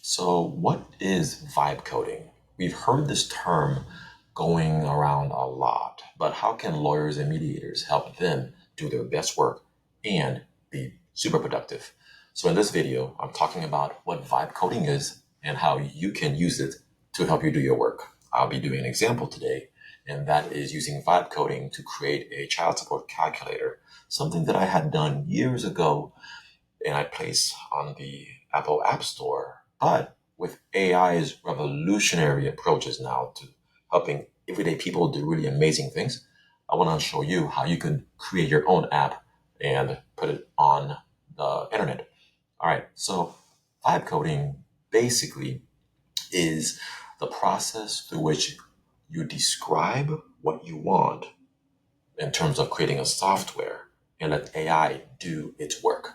So, what is vibe coding? We've heard this term going around a lot, but how can lawyers and mediators help them do their best work and be super productive? So, in this video, I'm talking about what vibe coding is and how you can use it to help you do your work. I'll be doing an example today, and that is using vibe coding to create a child support calculator, something that I had done years ago and I place on the Apple App Store. But with AI's revolutionary approaches now to helping everyday people do really amazing things, I want to show you how you can create your own app and put it on the internet. All right, so vibe coding basically is the process through which you describe what you want in terms of creating a software and let AI do its work,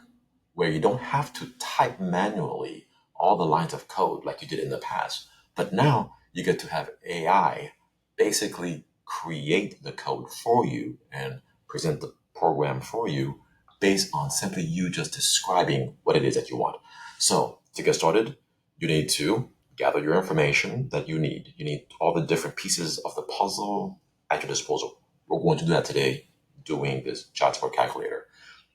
where you don't have to type manually all the lines of code like you did in the past. But now you get to have AI basically create the code for you and present the program for you based on simply you just describing what it is that you want. So to get started, you need to gather your information that you need. You need all the different pieces of the puzzle at your disposal. We're going to do that today doing this child support calculator.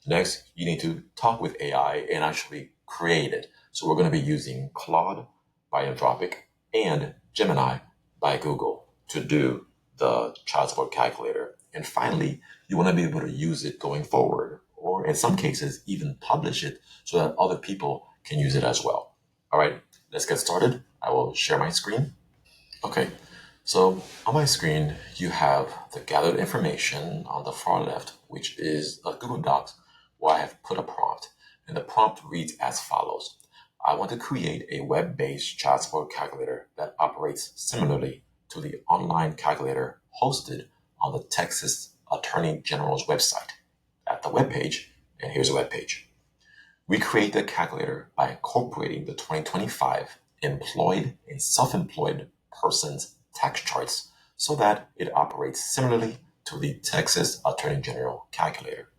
Next, you need to talk with AI and actually create it. So we're going to be using Claude by Anthropic and Gemini by Google to do the child support calculator. And finally, you want to be able to use it going forward, or in some cases, even publish it so that other people can use it as well. All right, let's get started. I will share my screen. Okay, so on my screen, you have the gathered information on the far left, which is a Google Docs where I have put a prompt. And the prompt reads as follows. I want to create a web-based child support calculator that operates similarly to the online calculator hosted on the Texas Attorney General's website. At the webpage, and here's a webpage. We create the calculator by incorporating the 2025 employed and self-employed persons tax charts so that it operates similarly to the Texas Attorney General calculator.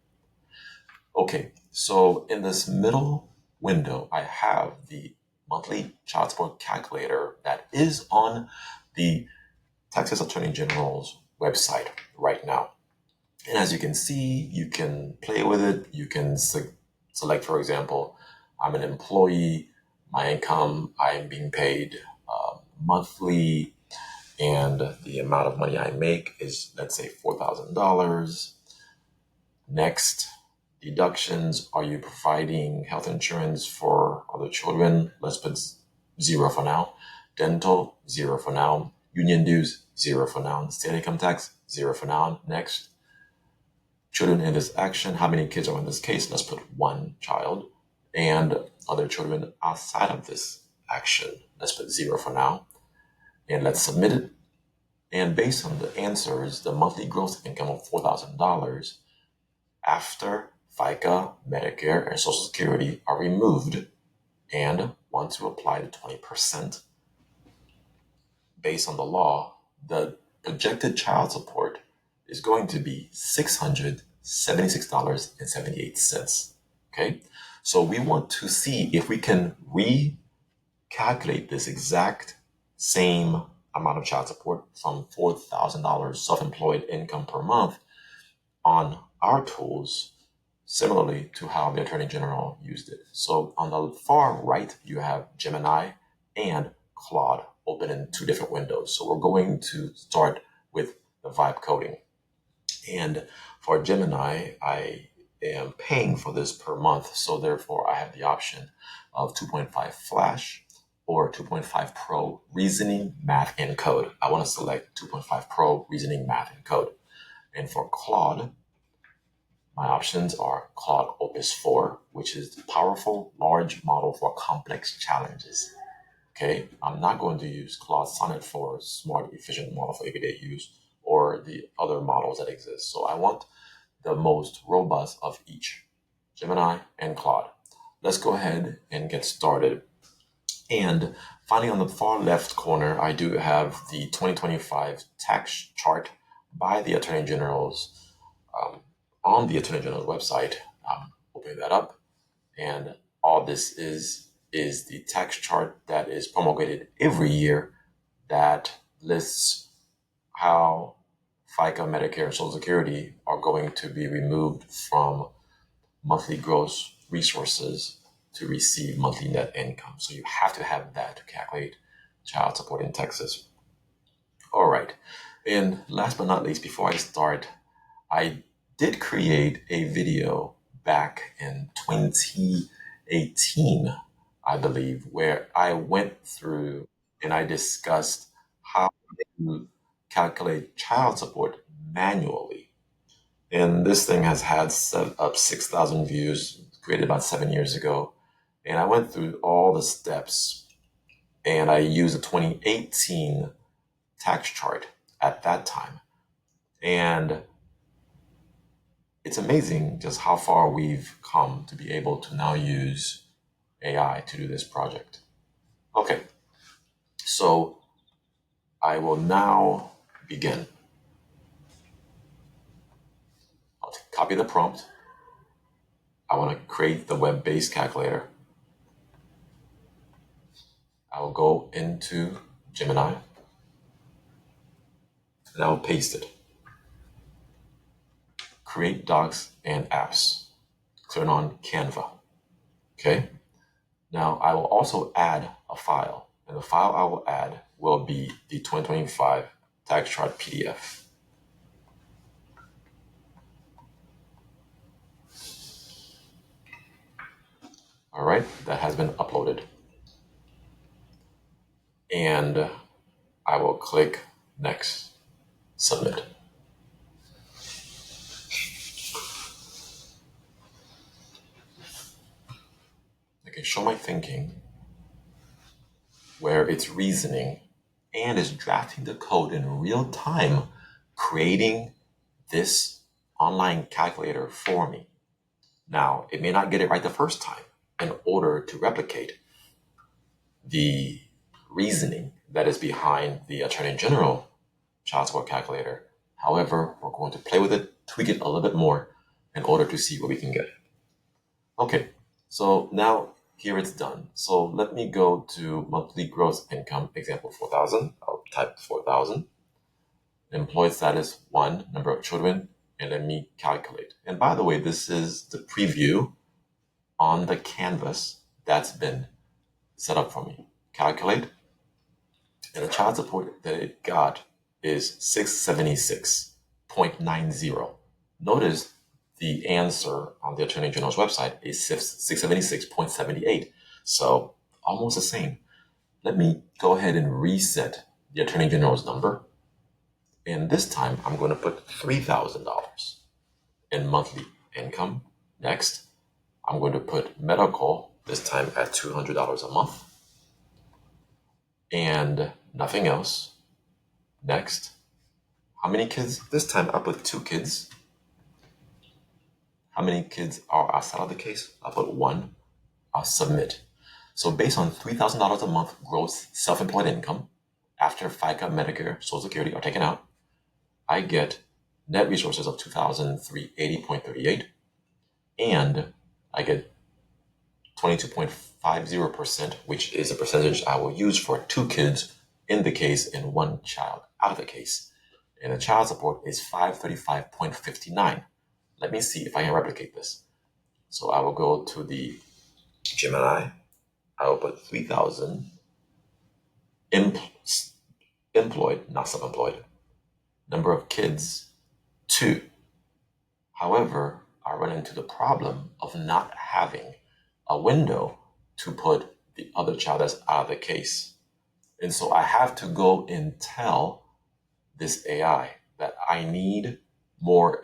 Okay, so in this middle window, I have the monthly child support calculator that is on the Texas Attorney General's website right now. And as you can see, you can play with it. You can select, for example, I'm an employee, my income, I'm being paid monthly, and the amount of money I make is, let's say, $4,000. Next, deductions. Are you providing health insurance for other children? Let's put zero for now. Dental, zero for now. Union dues, zero for now. State income tax, zero for now. Next, children in this action. How many kids are in this case? Let's put one child. And other children outside of this action. Let's put zero for now. And let's submit it. And based on the answers, the monthly gross income of $4,000 after FICA, Medicare, and Social Security are removed and want to apply the 20%. Based on the law, the projected child support is going to be $676.78. Okay, so we want to see if we can recalculate this exact same amount of child support from $4,000 self-employed income per month on our tools, similarly to how the Attorney General used it. So on the far right, you have Gemini and Claude open in two different windows. So we're going to start with the vibe coding. And for Gemini, I am paying for this per month. So therefore, I have the option of 2.5 Flash or 2.5 Pro Reasoning, Math, and Code. I want to select 2.5 Pro Reasoning, Math, and Code. And for Claude, my options are Claude Opus 4, which is the powerful, large model for complex challenges. Okay, I'm not going to use Claude Sonnet for smart, efficient model for everyday use or the other models that exist. So I want the most robust of each, Gemini and Claude. Let's go ahead and get started. And finally, on the far left corner, I do have the 2025 tax chart by the Attorney General's on the Attorney General's website. I'm opening that up, and all this is is the tax chart that is promulgated every year that lists how FICA, Medicare, and Social Security are going to be removed from monthly gross resources to receive monthly net income. So you have to have that to calculate child support in Texas. All right. And last but not least, before I start, I did create a video back in 2018, I believe, where I went through and I discussed how to calculate child support manually. And this thing has had up 6,000 views, created about 7 years ago. And I went through all the steps and I used a 2018 tax chart at that time. And it's amazing just how far we've come to be able to now use AI to do this project. Okay, so I will now begin. I'll copy the prompt. I want to create the web-based calculator. I will go into Gemini and I will paste it. Create docs and apps. Turn on Canva. Okay. Now I will also add a file, and the file I will add will be the 2025 tax chart PDF. All right, that has been uploaded. And I will click Next, Submit. I can show my thinking where it's reasoning and is drafting the code in real time, creating this online calculator for me. Now, it may not get it right the first time. In order to replicate the reasoning that is behind the Attorney General child support calculator, however, we're going to play with it, tweak it a little bit more in order to see what we can get. Okay, so now here it's done. So let me go to monthly gross income, example 4,000. I'll type 4,000. Employed status 1, number of children, and let me calculate. And by the way, this is the preview on the canvas that's been set up for me. Calculate. And the child support that it got is 676.90. Notice the answer on the Attorney General's website is 676.78. So almost the same. Let me go ahead and reset the Attorney General's number. And this time I'm going to put $3,000 in monthly income. Next, I'm going to put medical, this time at $200 a month. And nothing else. Next, how many kids? This time I put 2 kids. How many kids are outside of the case? I'll put 1. I'll submit. So based on $3,000 a month gross self-employed income, after FICA, Medicare, Social Security are taken out, I get net resources of $2,380.38, and I get 22.50%, which is a percentage I will use for 2 kids in the case and 1 child out of the case. And the child support is $535.59. Let me see if I can replicate this. So I will go to the Gemini. I will put 3,000 employed, not self-employed. Number of kids, 2. However, I run into the problem of not having a window to put the other child that's out of the case. And so I have to go and tell this AI that I need more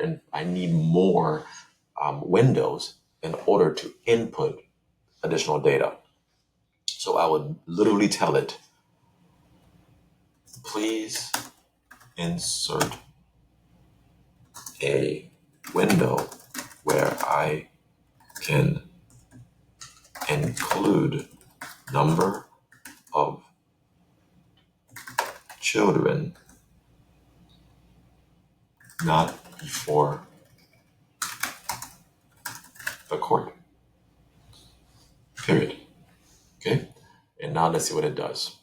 windows in order to input additional data. So I would literally tell it, please insert a window where I can include number of children not before the court. Period. And now let's see what it does.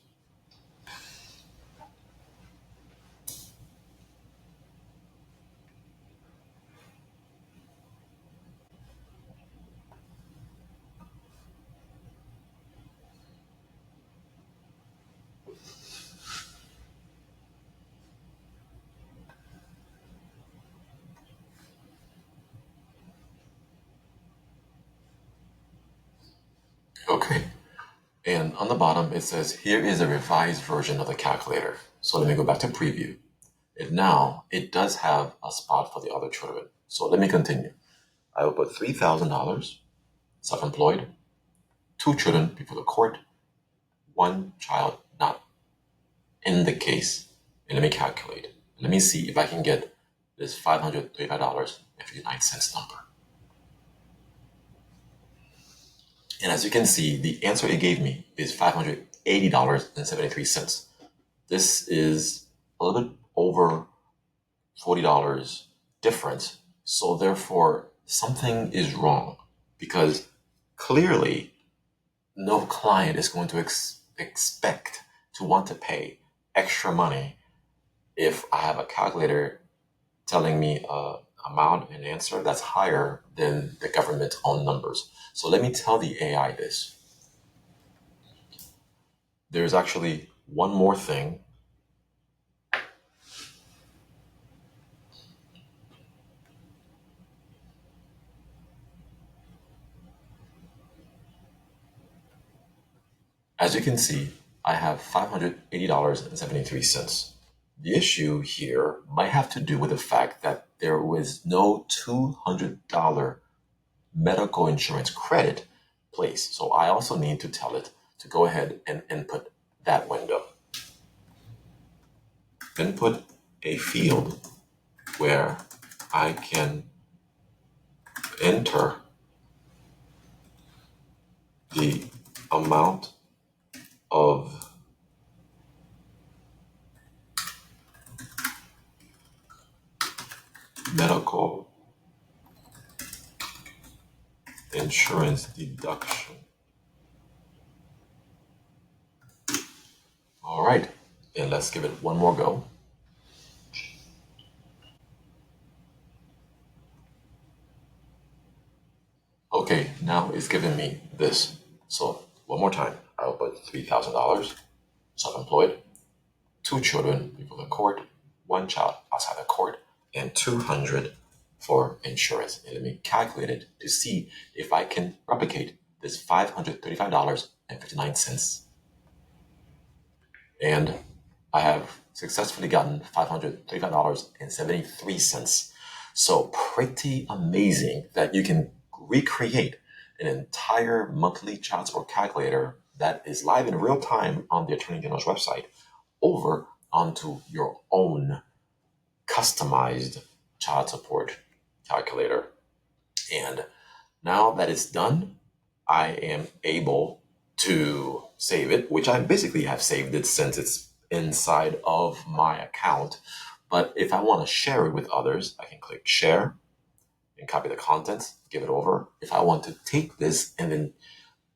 Okay. And on the bottom, it says, here is a revised version of the calculator. So let me go back to preview. It does have a spot for the other children. So let me continue. I will put $3,000, self-employed, 2 children before the court, 1 child not in the case. And let me calculate. Let me see if I can get this $535.59 number. And as you can see, the answer it gave me is $580.73. This is a little bit over $40 difference. So therefore, something is wrong because clearly no client is going to expect to want to pay extra money if I have a calculator telling me a amount and answer that's higher than the government's own numbers. So let me tell the AI this. There's actually one more thing. As you can see, I have $580.73. The issue here might have to do with the fact that there was no $200 medical insurance credit placed. So I also need to tell it to go ahead and input that window. Then put a field where I can enter the amount of medical insurance deduction. All right, and let's give it one more go. Okay, now it's giving me this. So one more time, I'll put $3,000, self-employed, 2 children before the court, 1 child outside the court, and 200 for insurance. And let me calculate it to see if I can replicate this $535.59. And I have successfully gotten $535.73. So pretty amazing that you can recreate an entire monthly child support calculator that is live in real time on the Attorney General's website over onto your own customized child support calculator. And now that it's done, I am able to save it, which I basically have saved it since it's inside of my account. But if I want to share it with others, I can click share and copy the contents, give it over. If I want to take this and then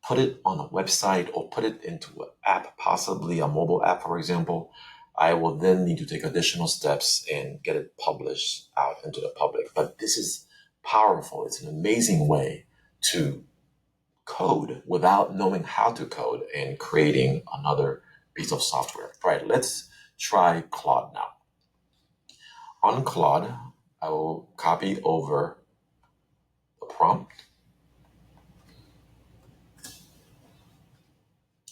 put it on a website or put it into an app, possibly a mobile app, for example, I will then need to take additional steps and get it published out into the public. But this is powerful. It's an amazing way to code without knowing how to code and creating another piece of software. All right, let's try Claude now. On Claude, I will copy over the prompt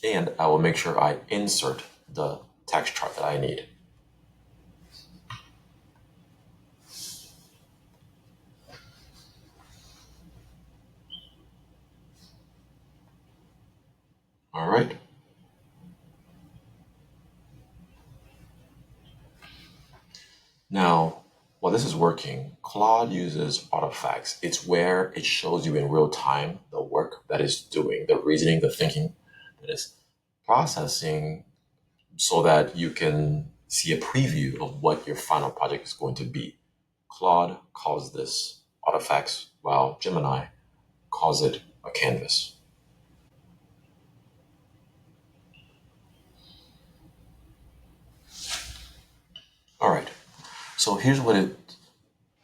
and I will make sure I insert the text chart that I need. All right. Now, while this is working, Claude uses artifacts. It's where it shows you in real time the work that it's doing, the reasoning, the thinking that is processing so that you can see a preview of what your final project is going to be. Claude calls this artifacts, while Gemini calls it a canvas. So here's what it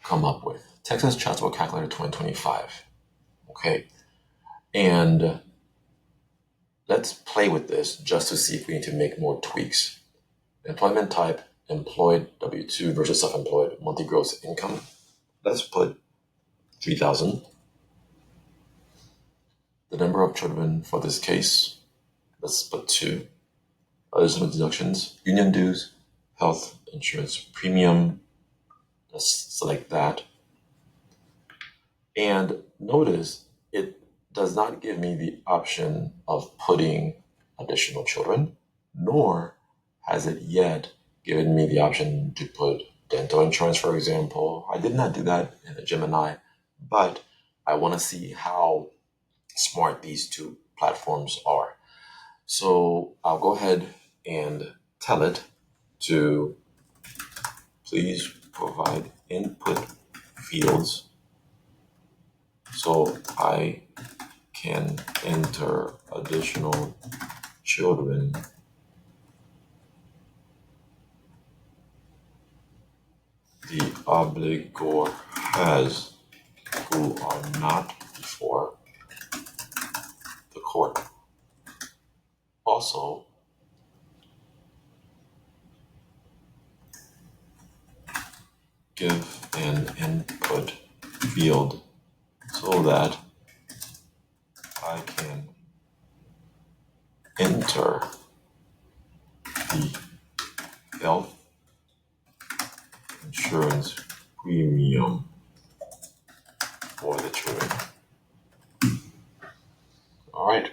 come up with. Texas Child Support Calculator 2025. Okay. And let's play with this just to see if we need to make more tweaks. Employment type, employed, W-2 versus self-employed, monthly gross income. Let's put 3,000. The number of children for this case, let's put 2. Additional deductions, union dues, health insurance premium. Let's select that. And notice it does not give me the option of putting additional children, nor has it yet given me the option to put dental insurance, for example. I did not do that in the Gemini, but I want to see how smart these two platforms are. So I'll go ahead and tell it to please provide input fields so I can enter additional children the obligor has who are not before the court. Also, give an input field so that I can enter the health insurance premium for the children. All right.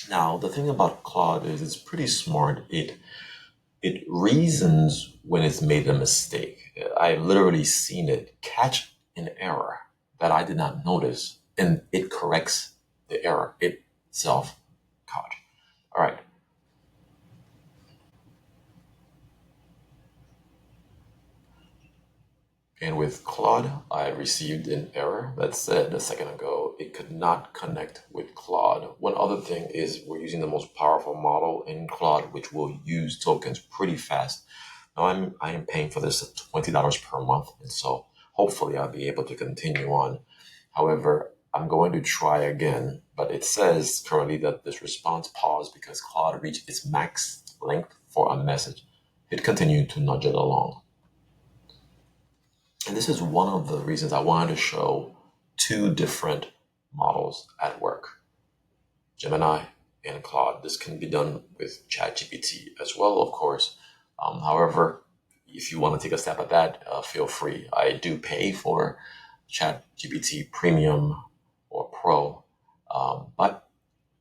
Now, the thing about Claude is it's pretty smart. It reasons when it's made a mistake. I've literally seen it catch an error that I did not notice, and it corrects the error itself caught. All right. And with Claude, I received an error that said a second ago it could not connect with Claude. One other thing is we're using the most powerful model in Claude, which will use tokens pretty fast. Now I am paying for this at $20 per month, and so hopefully I'll be able to continue on. However, I'm going to try again, but it says currently that this response paused because Claude reached its max length for a message. Hit continue to nudge it along. And this is one of the reasons I wanted to show two different models at work, Gemini and Claude. This can be done with ChatGPT as well, of course. However, if you want to take a step at that, feel free. I do pay for ChatGPT Premium or Pro, but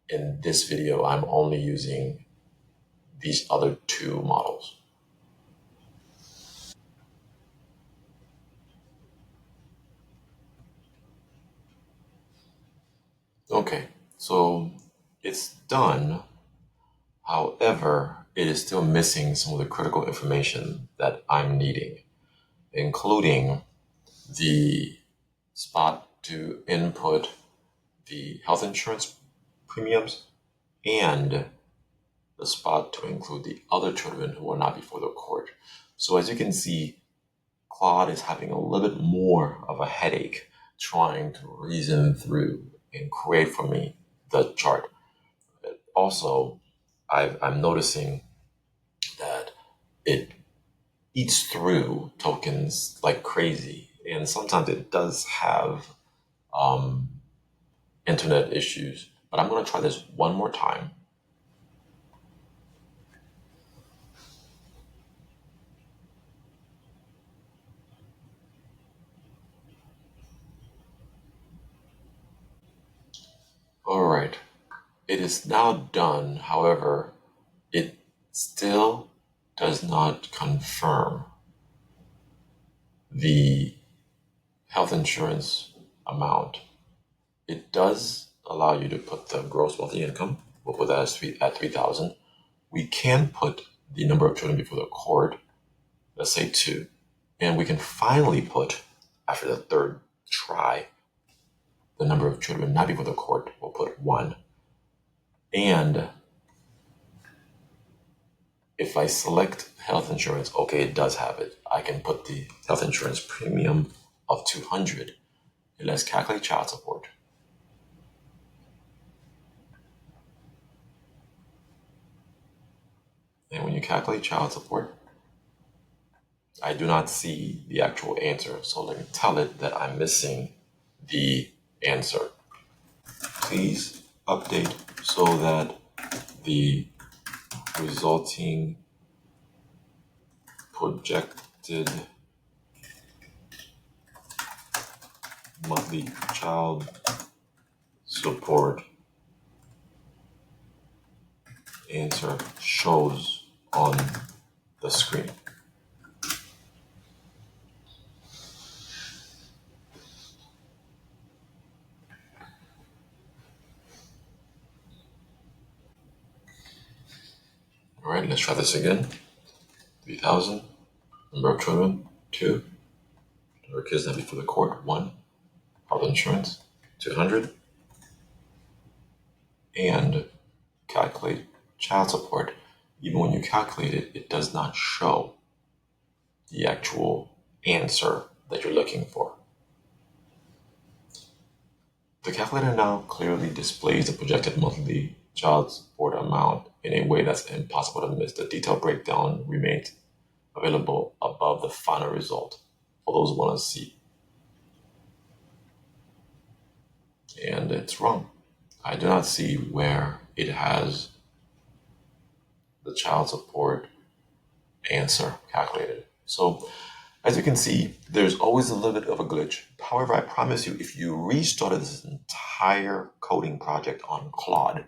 in this video, I'm only using these other two models. Okay, so it's done. However, it is still missing some of the critical information that I'm needing, including the spot to input the health insurance premiums and the spot to include the other children who are not before the court. So as you can see, Claude is having a little bit more of a headache trying to reason through and create for me the chart. Also, I'm noticing that it eats through tokens like crazy, and sometimes it does have internet issues. But I'm going to try this one more time. All right, it is now done. However, it still does not confirm the health insurance amount. It does allow you to put the gross monthly income. We'll put that at 3,000. We can put the number of children before the court, let's say 2. And we can finally put, after the third try, the number of children not before the court, we'll put 1. And if if I select health insurance, okay, it does have it. I can put the health insurance premium of 200. And let's calculate child support. And when you calculate child support, I do not see the actual answer. So let me tell it that I'm missing the answer. Please update so that the resulting projected monthly child support answer shows on the screen. All right, let's try this again. 3,000, number of children, 2, number of kids that before the court, 1, health insurance, 200, and calculate child support. Even when you calculate it, it does not show the actual answer that you're looking for. The calculator now clearly displays the projected monthly child support amount in a way that's impossible to miss. The detailed breakdown remains available above the final result for those who want to see. And it's wrong. I do not see where it has the child support answer calculated. So as you can see, there's always a little bit of a glitch. However, I promise you, if you restarted this entire coding project on Claude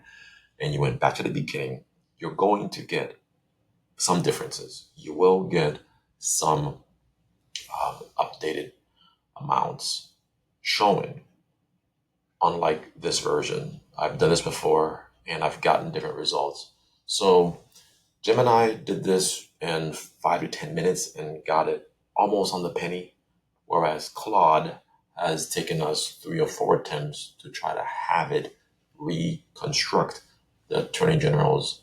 and you went back to the beginning, you're going to get some differences. You will get some updated amounts showing. Unlike this version, I've done this before and I've gotten different results. So Gemini did this in 5 to 10 minutes and got it almost on the penny, whereas Claude has taken us 3 or 4 attempts to try to have it reconstruct the Attorney General's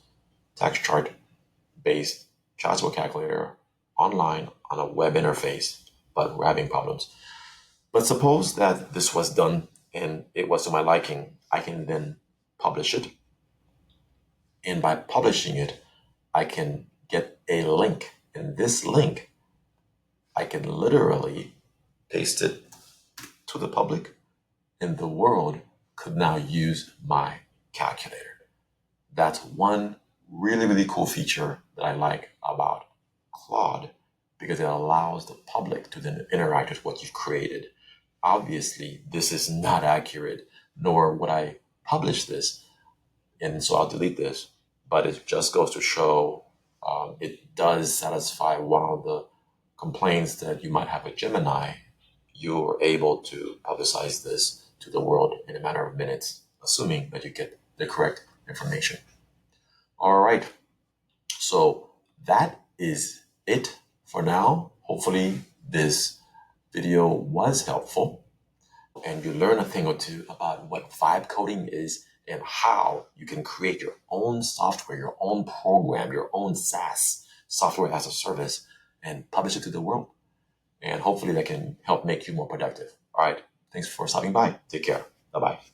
tax chart based child support calculator online on a web interface, but we're having problems. But suppose that this was done and it was to my liking, I can then publish it. And by publishing it, I can get a link. And this link, I can literally paste it to the public, and the world could now use my calculator. That's one really, really cool feature that I like about Claude, because it allows the public to then interact with what you've created. Obviously, this is not accurate, nor would I publish this, and so I'll delete this. But it just goes to show it does satisfy one of the complaints that you might have with Gemini. You're able to publicize this to the world in a matter of minutes, assuming that you get the correct information. All right. So that is it for now. Hopefully this video was helpful and you learn a thing or two about what vibe coding is and how you can create your own software, your own program, your own SaaS, software as a service, and publish it to the world. And hopefully that can help make you more productive. All right. Thanks for stopping by. Take care. Bye-bye.